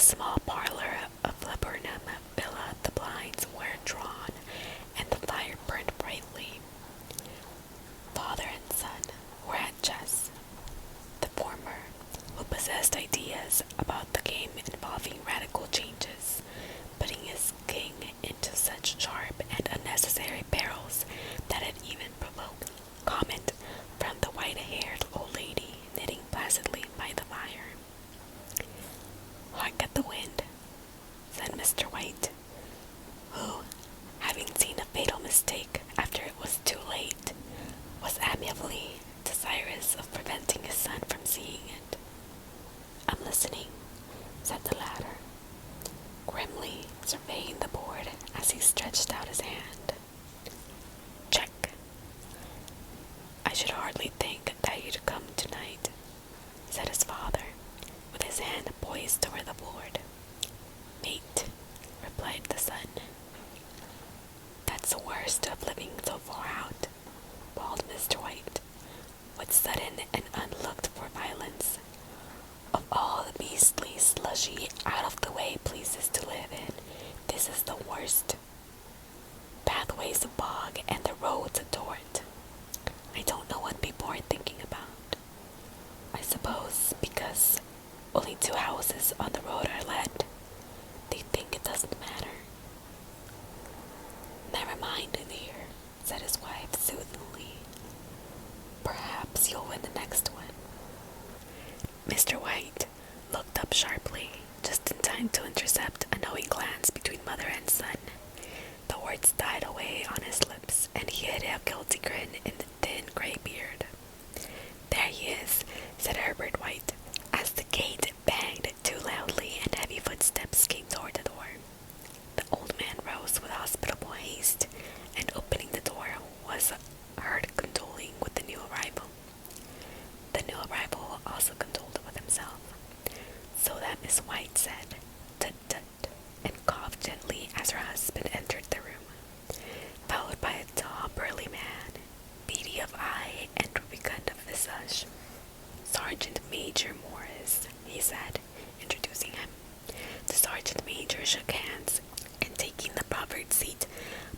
small parlor of Laburnum Villa, the blinds were drawn and the fire burned brightly. Father and son were at chess. The former, who possessed ideas about the game involving radical changes, putting his king into such sharp and unnecessary perils that it even provoked comment from the white-haired old lady knitting placidly by the fire. "Hark at the wind," said Mr. White, who, having seen a fatal mistake after it was too late, was amiably desirous of preventing his son from seeing it. "I'm listening," said the latter, grimly surveying the board as he stretched out his hand. "Check. I should hardly think that you'd come tonight," said his father, with his hand poised over the board. "Mate," replied the son. "That's the worst of living so far out," bawled Mr. White, with sudden and unlooked-for violence. "Of all the beastly, slushy, out-of-the-way places to live in, this is the worst. Pathway's a bog and the road's a torrent. I don't know what people are thinking about. I suppose because only 2 houses on the road are let, they think it doesn't matter." "Never mind, dear," said his wife soothingly. "Perhaps you'll win the next one." Mr. White looked up sharply, just in time to intercept a knowing glance between mother and son. The words died away on his lips, and he hid a guilty grin in the thin gray beard. "There he is," said Herbert White, as the gate banged too loudly and heavy footsteps came toward the door. The old man rose with hospitable haste, and opening the door was heard condoling with the new arrival. The new arrival also condoled with himself, so that Miss White said, "Tut tut," and coughed gently as her husband entered the room, followed by a tall, burly man, beady of eye and rubicund of visage. "Sergeant Major Morris," he said, introducing him. The sergeant major shook hands, and taking the proffered seat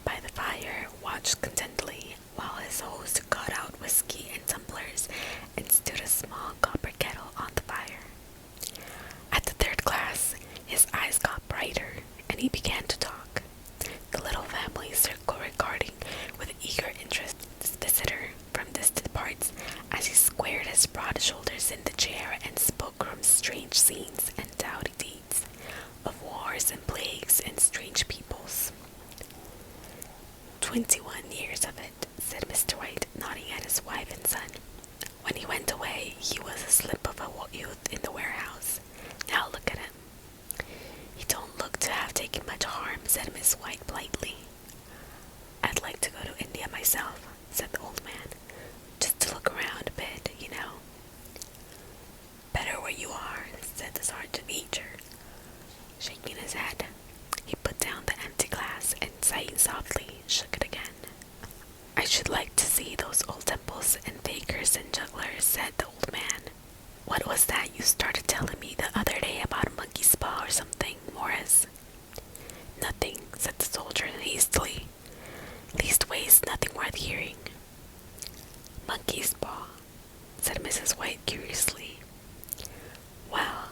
by the fire, watched contentedly while his host got out whiskey and tumblers and stood a small copper kettle on the fire. At the third glass, his eyes got brighter, and he began to talk, the little family circle regarding with eager interest this visitor from distant parts as he squared his broad shoulders in the chair and spoke from strange scenes and doughty deeds, of wars and plagues and strange peoples. 21 years of it," said Mr. White, nodding at his wife and son. "When he went away, he was a slip of a youth in the warehouse. Now look at him." "He don't look to have taken much harm," said Miss White politely. "I'd like to go to India myself," said the old man, "just to look around a bit, you know." "Better where you are," said the sergeant major, shaking his head. He put down the empty glass and, sighing softly, shook it again. "I should like to see those old temples and fakers and jugglers," said the old man. "What was that you started telling me the other day about a monkey's paw or something, Morris?" "Nothing," said the soldier hastily. "Leastways, nothing worth hearing." "Monkey's paw," said Mrs. White curiously. "Well,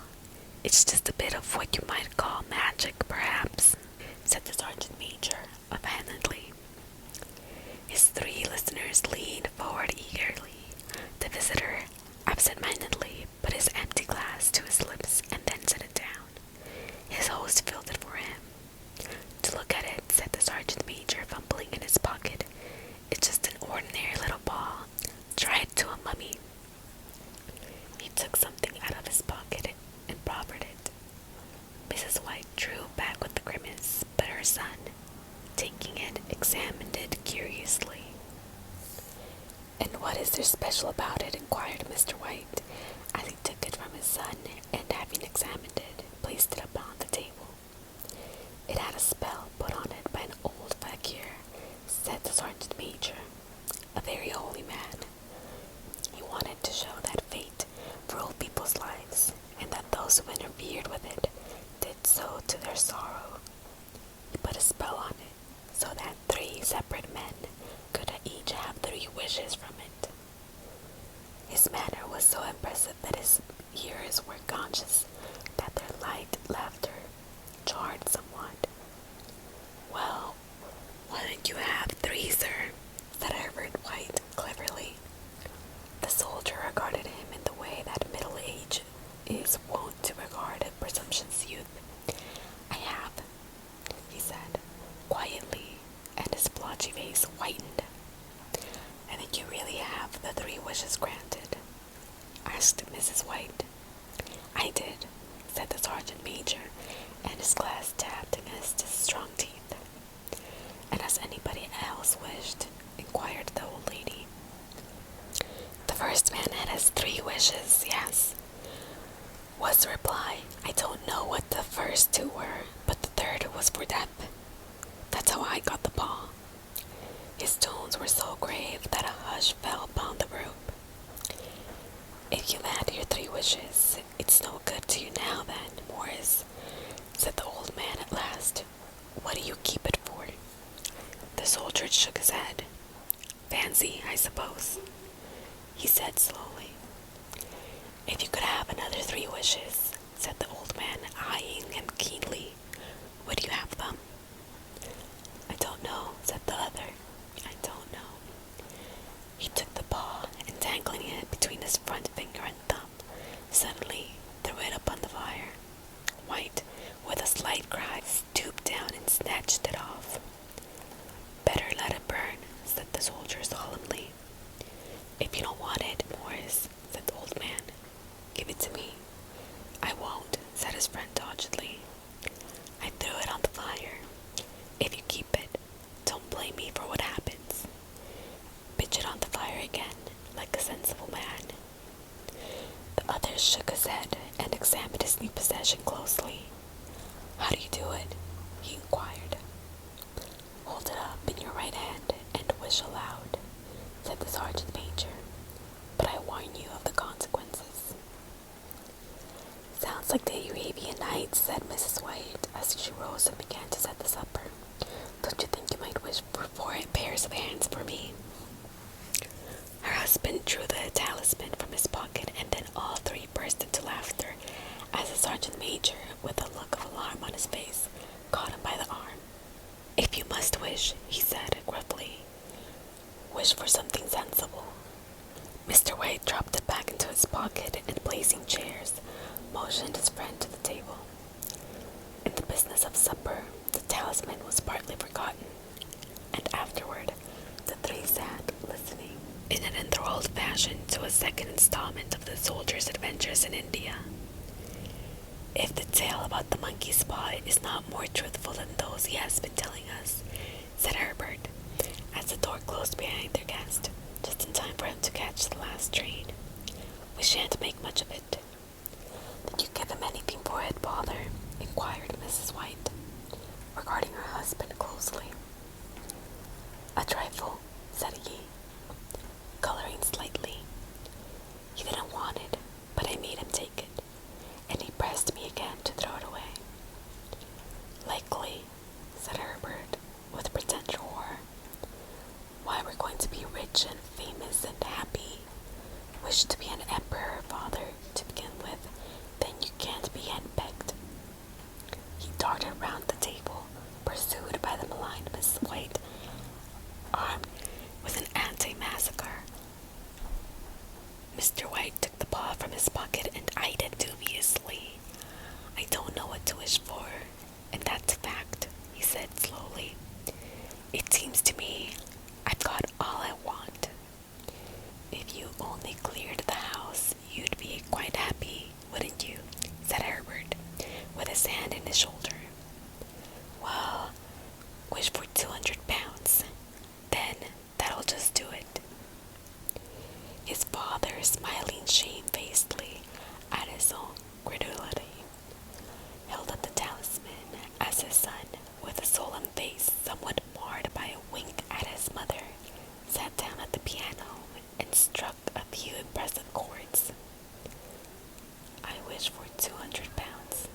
it's just a bit of what you might call magic, perhaps," said the sergeant major offhandedly. His 3 listeners leaned forward eagerly. The visitor absent-mindedly put his empty glass to his lips and then set it down. His host filled it for him. "To look at it," said the sergeant major, fumbling in his pocket, "it's just an ordinary little ball. Try it to a mummy." He took something out of his pocket and proffered it. Mrs. White drew back with a grimace, but her son, taking it, examined it curiously. "And what is there special about it?" inquired Mr. White, as he took it from his son, and having examined it, placed it upon the table. "It had a spell put on it by an old fakir," said the sergeant major, "a very holy man. He wanted to show that fate for old people's lives, and that those who interfered with it did did so to their sorrow. He put a spell on it, so that 3 separate men could each have 3 wishes from it. His manner was so impressive that his hearers were conscious that their light laughter jarred somewhat. "Well, why don't you have 3, sir?" said Herbert White cleverly. The soldier regarded him in the way that middle age is wont to regard a presumptuous youth. "I have," he said, quietly, and his blotchy face whitened. "I think you really have the 3 wishes granted?" asked Mrs. White. "I did," said the sergeant major, and his glass tapped against his strong teeth. "And has anybody else wished?" inquired the old lady. "The first man has 3 wishes, yes," was the reply. "I don't know what the first 2 were, but the third was for death. That's how I got the paw." His tones were so grave that a hush fell upon the room. "If you've had your 3 wishes, it's no good to you now then, Morris," said the old man at last. "What do you keep it for?" The soldier shook his head. "Fancy, I suppose," he said slowly. "If you could have another 3 wishes," said the old man, eyeing him keenly, "would you have them?" "I don't know," said the other. "I don't know." He took the paw, entangling it between his front finger and thumb, suddenly threw it upon the fire. White, with a slight cry, stooped down and snatched it off. "Better let it burn," said the soldier solemnly. "If you don't want it, Morris," said the old man, "give it to me." "I won't," said his friend doggedly. "I threw it on the fire. If you keep it, don't blame me for what happens. Pitch it on the fire again, like a sensible man." The other shook his head and examined his new possession closely. "How do you do it?" he inquired. "Hold it up in your right hand and wish aloud," said the sergeant major, "but I warn you of the consequences." "Sounds like the Arabian Nights," said Mrs. White, as she rose and began to set the supper. "Don't you think you might wish for 4 pairs of hands for me?" Her husband drew the talisman from his pocket, and then all 3 burst into laughter as the sergeant major, with a look of alarm on his face, caught him by the arm. "If you must wish," he said gruffly, "wish for something sensible." Mr. White dropped it back into his pocket and, placing chairs, motioned his friend to the table. In the business of supper, the talisman was partly forgotten, and afterward the 3 sat listening in an enthralled fashion to a second installment of the soldier's adventures in India. "If the tale about the monkey's paw is not more truthful than those he has been telling us," said Herbert, as the door closed behind their guest, just in time for him to catch the last train, "we shan't make much of it." "Did you give him anything for it, father?" inquired Mrs. White, regarding her husband closely. "A trifle," said he, coloring slightly. "He didn't want it, but I made him take it, and he pressed me again to throw it away." "Likely," said Herbert, with pretended horror. "Why, we're going to be rich and famous and happy. Wish to be an emperor, father, to begin with, then you can't be henpecked." He darted round the table, pursued by the maligned Mrs. White, armed with an anti-massacre. Mr. White took the paw from his pocket and eyed it dubiously. "I don't know what to wish for, and that's a fact," he said slowly. "It seems to me I've got all I want. If you only cleared the house, you'd be quite happy, wouldn't you?" said Herbert, with his hand in his shoulder. "Well, wish for 200 pounds. Then that'll just do it." His father, smiling shamefacedly at his own credulity, held up the talisman as his son, with a solemn face somewhat marred by a wink at his mother, sat down at the piano and struck a few impressive chords. "I wish for 200 pounds,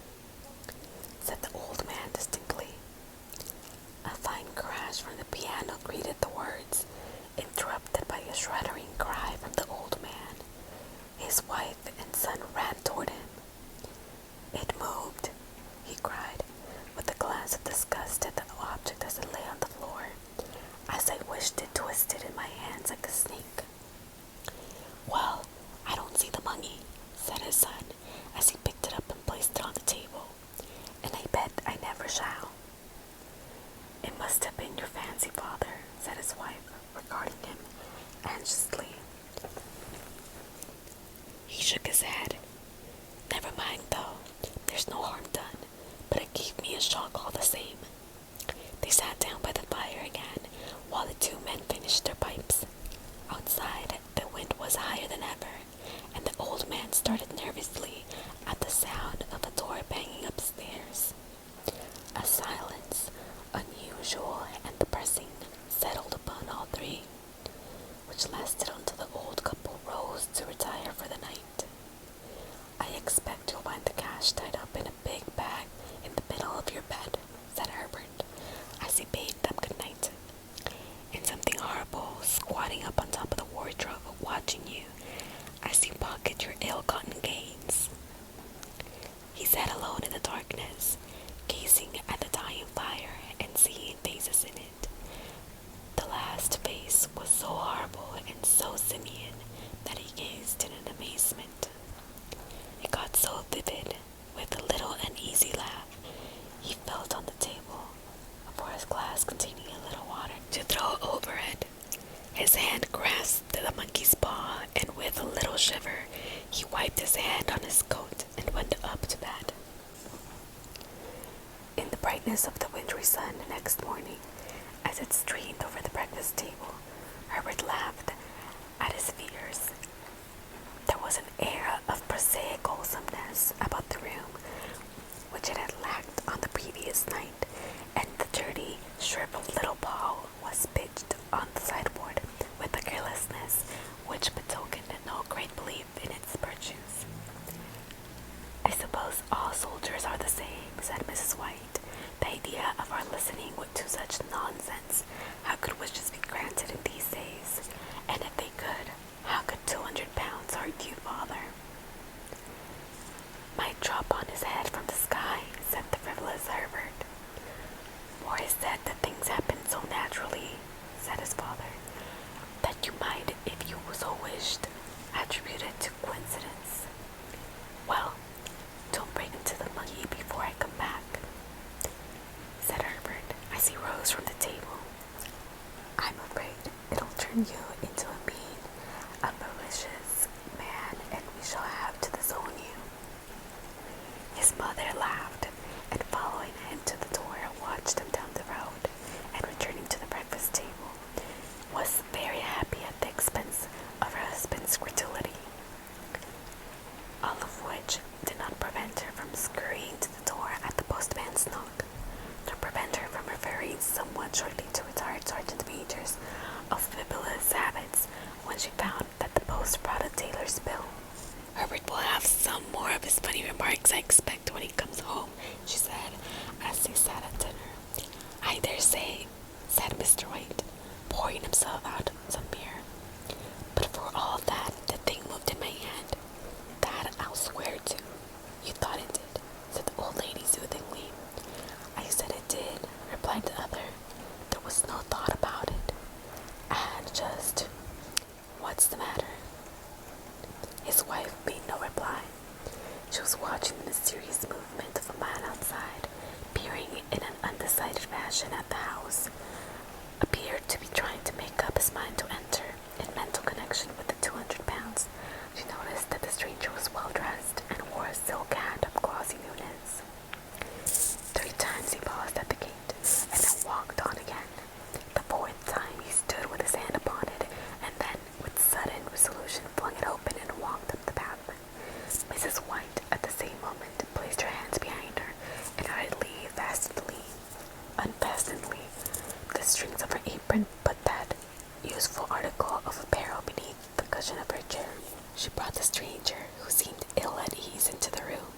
brightness of the wintry sun next morning, as it streamed over the breakfast table, Herbert laughed at his fears. There was an air of prosaic wholesomeness about the room which it had lacked on the previous night, and the dirty, shriveled little ball was pitched on the sideboard with a carelessness which betokened no great belief in its virtues. "I suppose all soldiers are the same," said Mrs. White. "The idea of our listening to such nonsense! How could wishes be granted in these days? And if they could, how could £200 hurt you, father?" "Might drop on his head from the sky," said the frivolous Herbert. "Or is said that things happen so naturally," said his father, "that you might, if you so wished, attribute it to coincidence. Well, don't break into the buggy before I come back," said Herbert, as he rose from the table. "I'm afraid it'll turn you into a mean, a malicious man, and we shall have to disown you." His mother laughed, and following him to the door, watched him down the road, and returning to the breakfast table, was very happy at the expense of her husband's credulity. All of which did not prevent her from scurrying to the door at the postman's knock, nor prevent her from referring somewhat shortly to retired Sergeant Majors of bibulous habits when she found that the post brought a tailor's bill. "Herbert will have some more of his funny remarks, I expect, when he comes home," she said, as they sat at dinner. "I dare say," said Mr. White, pouring himself out some beer. "But for all that, the thing moved in my hand. That I'll swear to." "You thought it did," said the old lady soothingly. "I said it did," replied the other. "There was no thought about it. And just, what's the matter?" His wife made no reply. She was watching the mysterious movement of a man outside, peering in an undecided fashion at the house, appeared to be trying to make up his mind to enter, in mental connection with the £200. She noticed that the stranger was well dressed and wore a silk hat of glossy newness. 3 times he paused at the gate, and then walked on again. The 4th time he stood with his hand upon it, and then, with sudden resolution, flung it open and walked up the path. Mrs. White, at the same moment, placed her hands behind her, and hurriedly unfastened the strings of her apron, put that useful article of apparel beneath the cushion of her chair. She brought the stranger, who seemed ill at ease, into the room.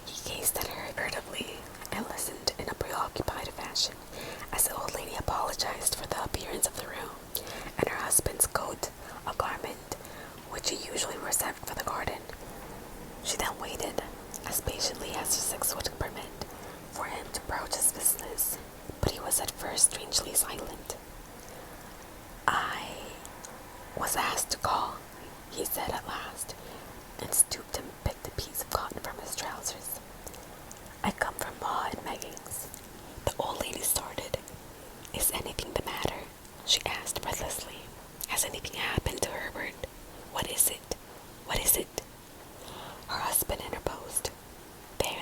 He gazed at her furtively, and listened in a preoccupied fashion, as the old lady apologized for the appearance of the room, and her husband's coat, a garment which he usually reserved for the garden. She then waited, as patiently as her sex would permit, for him to broach his business, but he was at first strangely silent. "I was asked to call," he said at last, and stooped and picked a piece of cotton from his trousers. "I come from Ma and Meggings." The old lady started. "Is anything the matter?" she asked breathlessly. "Has anything happened to Herbert? What is it? What is it?" Her husband interposed.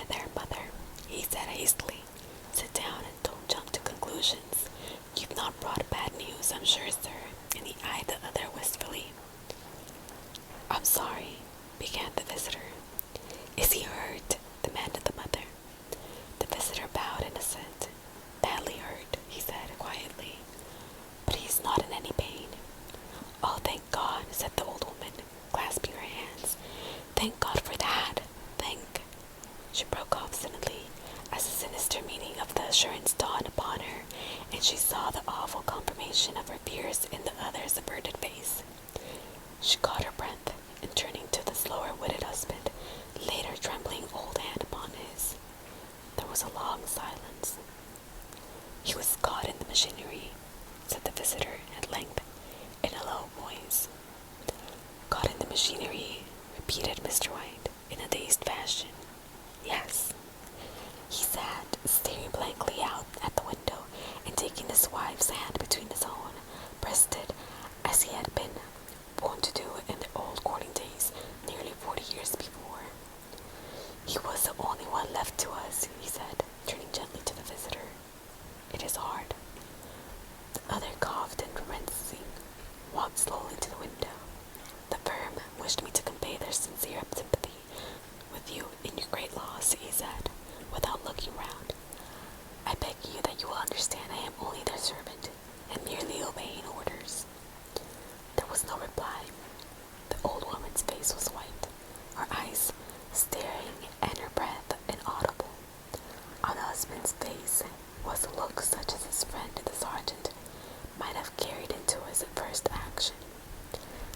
There, mother," he said hastily. "Sit down and don't jump to conclusions. You've not brought bad news, I'm sure, sir," and he eyed the other wistfully. "I'm sorry," began the visitor. "Is he hurt?" demanded the mother. The visitor bowed in assent. "Badly hurt," he said quietly, "but he's not in any pain." "Oh, thank God," said the old woman, clasping her hands. "Thank God for that. She broke off suddenly, as the sinister meaning of the assurance dawned upon her, and she saw the awful confirmation of her fears in the other's averted face. She caught her breath, and turning to the slower-witted husband, laid her trembling old hand upon his. There was a long silence. "He was caught in the machinery," said the visitor at length, in a low voice. "Caught in the machinery," repeated Mr. White, in a dazed fashion. "Yes." He sat, staring blankly out at the window, and taking his wife's hand between his own, pressed it, as he had been wont to do in the old courting days, nearly 40 years before. "He was the only one left to us," he said, turning gently to the visitor. it is hard. The other coughed and rinsing, walked slowly to the window. The firm wished me to convey their sincere sympathy with you in your great loss, he said, without looking round. I beg you that you will understand I am only their servant, and merely obeying orders. There was no reply. The old woman's face was white, her eyes staring, and her breath inaudible. On the husband's face was a look such as his friend the sergeant might have carried into his first action.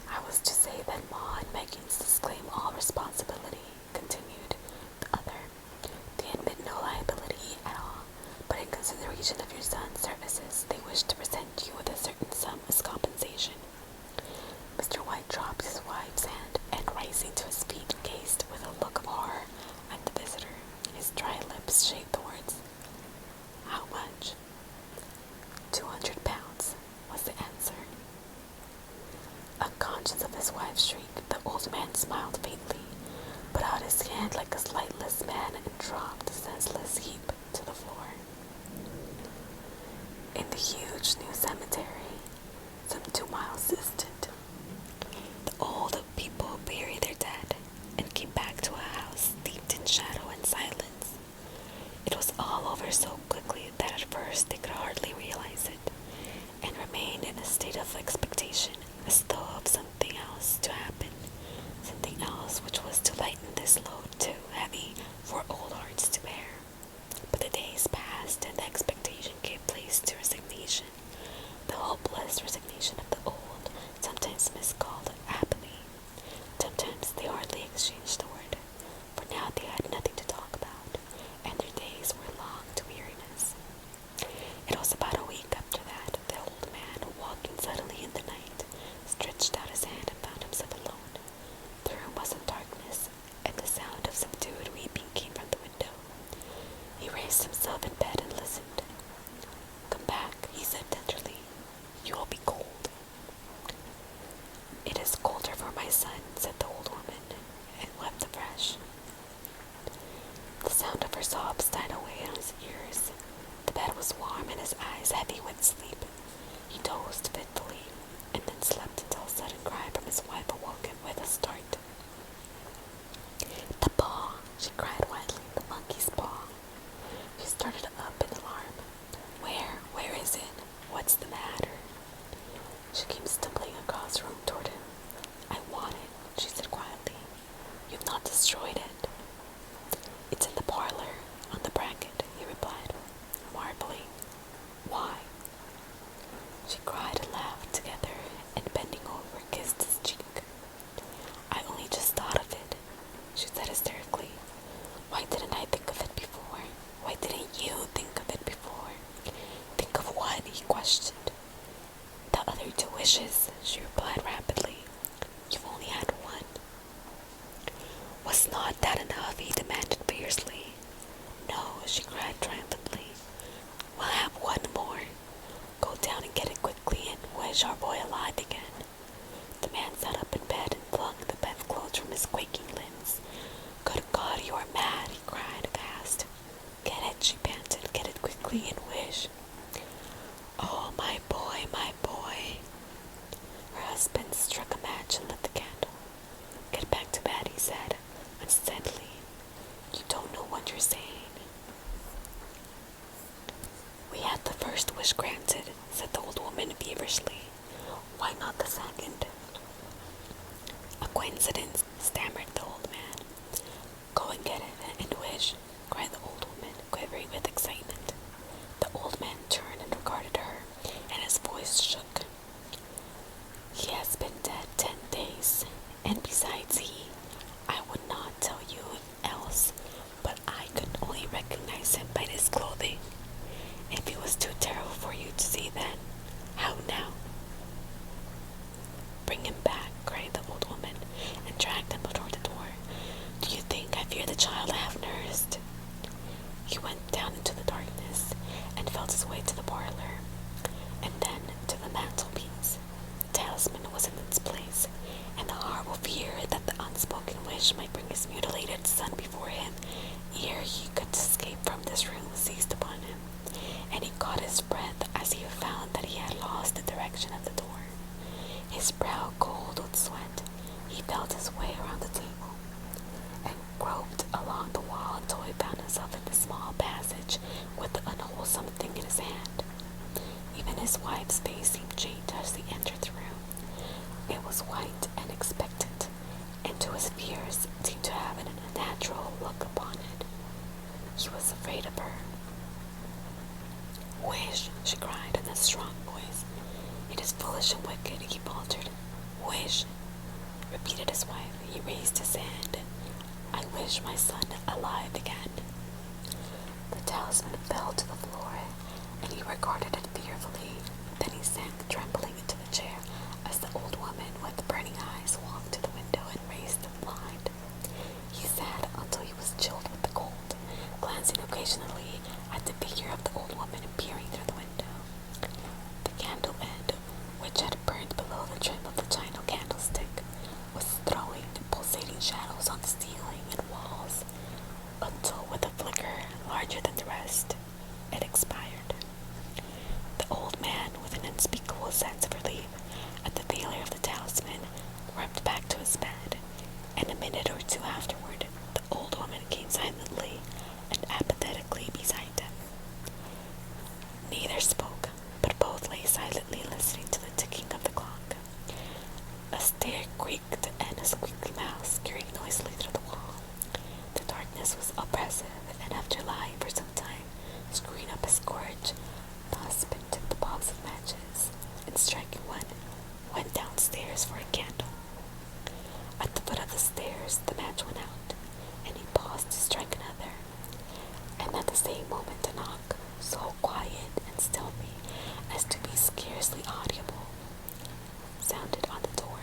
I was to say that Ma and Meggins disclaim all responsibility, continued the other. They admit no liability at all, but in consideration of your son's services, they wish to present you with a certain sum as compensation. Mr. White dropped his wife's hand, and rising to his feet, gazed with a look of horror at the visitor. His dry lips shaped the words. How much? 200 pounds, was the answer. Unconscious of his wife's shriek, the old man smiled faintly, put out his hand like a sightless man, and dropped a senseless heap to the floor. In the huge new cemetery, some 2 miles distant, the old people buried their dead and came back to a house steeped in shadow and silence. It was all over so quickly that at first they could hardly realize it, and remained in a state of expectation, as though of something else to happen, something else which was to lighten this load too heavy for old hearts to bear. But the days passed, and the expectation gave place to resignation, the hopeless resignation of the old, sometimes miscalled apathy. Sometimes they hardly exchanged the word, for now they had nothing to talk about, and their days were long to weariness. It was about a week after that the old man, walking suddenly in the night, stretched out his hand and found himself alone. The room was in darkness, and the sound of subdued weeping came from the window. He raised himself in bed and listened. Come back, he said tenderly. You will be cold. It is colder for my son, said the old woman, and wept afresh. The sound of her sobs died away on his ears. The bed was warm and his eyes heavy with sleep. He dozed fitfully, and then slept until a sudden cry from his wife awoke him with a start. The paw, she cried wildly, the monkey's paw. He started up in alarm. Where is it? What's the matter? She came stumbling across the room toward him. I want it, she said quietly. You've not destroyed it. It's in the parlor, on the bracket, he replied, marveling. Why? She cried and laughed together, and bending over, kissed his cheek. I only just thought of it, she said hysterically. Why didn't I think of it before? Why didn't you think of it before? Think of what? He questioned. The other 2 wishes, she replied rapidly. You've only had one. Was not that enough? He demanded fiercely. No, she cried triumphantly. We'll have one more. Go down and get it quickly and wish our boy alive again. The man sat up in bed and flung the bedclothes from his quaking limbs. Good God, you are mad, he cried aghast. Get it, she panted. Get it quickly and wish. Oh, my boy, my boy. Her husband struck a match and lit the candle. Get back to bed, he said, unsteadily. You don't know what you're saying. We had the first wish granted, said the old woman feverishly. Why not the second? A coincidence, stammered the old man. Go and get it and wish, cried the old woman, quivering with excitement. The old man turned and regarded her, and his voice shook. He has been dead 10 days, and besides I would not tell you else, but I could only recognize him by his clothing. If it was too terrible for you to see then, how now? Bring him back, cried the old woman, and dragged his wife's face seemed changed as he entered the room. It was white and expectant, and to his fears seemed to have an unnatural look upon it. He was afraid of her. "Wish," she cried in a strong voice. "It is foolish and wicked," he faltered. "Wish," repeated his wife. He raised his hand. "I wish my son alive again." The talisman fell to the floor, and he regarded it fearfully. Then he sank trembling into the chair as the old woman with burning eyes walked to the window and raised the blind. He sat until he was chilled with the cold, glancing occasionally at the figure of the old woman peering through the window. The candle end, which had burned below the trim of the china candlestick, was throwing pulsating shadows on the ceiling and walls, until with a flicker larger than the rest, it expired. The old man, with an unspeakable sense of relief at the failure of the talisman, crept back to his bed, and a minute or two afterward, the old woman came silently and apathetically beside them. Neither spoke, but both lay silently listening to the ticking of the clock. A stair creaked, and a squeaky mouse scurried noisily through the wall. The darkness was oppressive, and after lying for some time, screwing up his scourge, the husband took the box of matches, and striking one, went downstairs for a candle. At the foot of the stairs, the match went out, and he paused to strike another, and at the same moment a knock, so quiet and stealthy as to be scarcely audible, sounded on the door.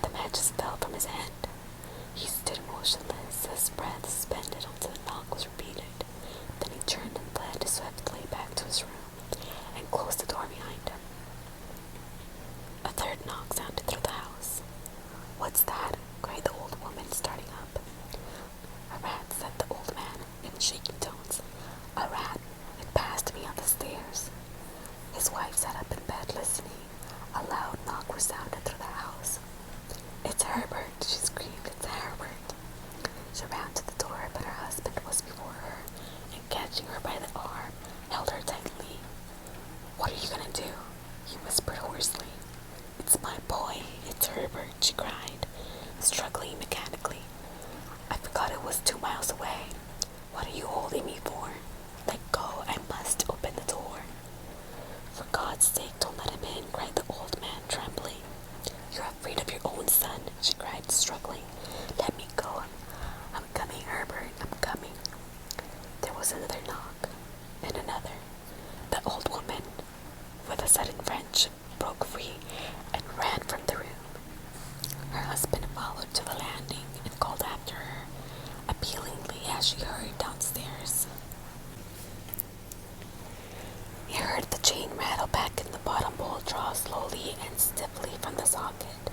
The matches fell from his hand. He stood motionless, his breath suspended until the knock was repeated. Then he turned and fled swiftly back to his room and closed the door behind him. A third knock sounded through the house. "What's that?" cried the old woman, starting up. "A rat," said the old man in shaking tones. "A rat. It passed me on the stairs." His wife sat up in bed listening. A loud knock resounded through the house. "It's Herbert," she screamed. "It's Herbert." She ran to the door, but her husband was before her, and catching her by the arm, held her tightly. "What are you gonna do?" he whispered hoarsely. "It's my boy. It's Herbert," she cried, struggling mechanically. "I forgot it was 2 miles away. What are you holding me for? Let go. I must open the door." "For God's sake, don't let him in," cried the old man, trembling. "You're afraid of your own son," she cried, struggling. "Let me go. I'm coming, Herbert. I'm coming." There was another knock, and another. The old woman, with a sudden wrench, broke free and ran from the room. Her husband followed to the landing and called after her, appealingly, as she hurried downstairs. He heard the chain rattle back and the bottom bolt draw slowly and stiffly from the socket.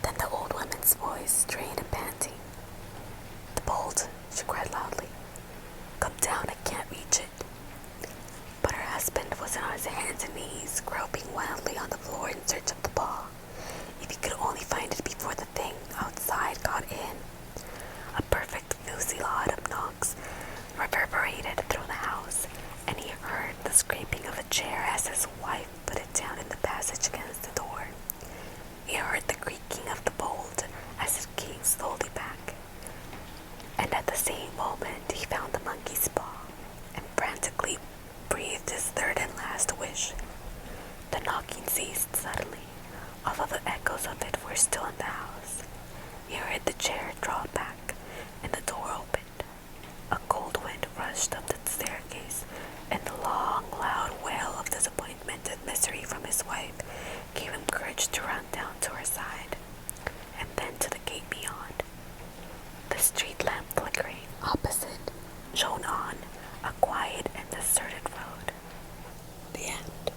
Then the old woman's voice, strained and panting. "The bolt," she cried loudly. "Come down, I can't reach it." But her husband was on his hands and knees, groping wildly on the floor in search of the ball. If he could only find it before the thing outside got in. A perfect fusillade of knocks reverberated through the house, and he heard the scraping of a chair as his wife put it down in the passage against the door. He heard the creaking of the bolt as it came slowly back, and at the same moment he found the monkey's paw and frantically breathed his third and last wish. The knocking ceased suddenly, although the echoes of it were still in the house. He heard the chair draw back and the door opened. A cold wind rushed up the staircase, and the long, loud wail of disappointment and misery from his wife gave him courage to run down to her side, and then to the gate beyond. The street lamp flickering opposite shone on a quiet and deserted road. The end.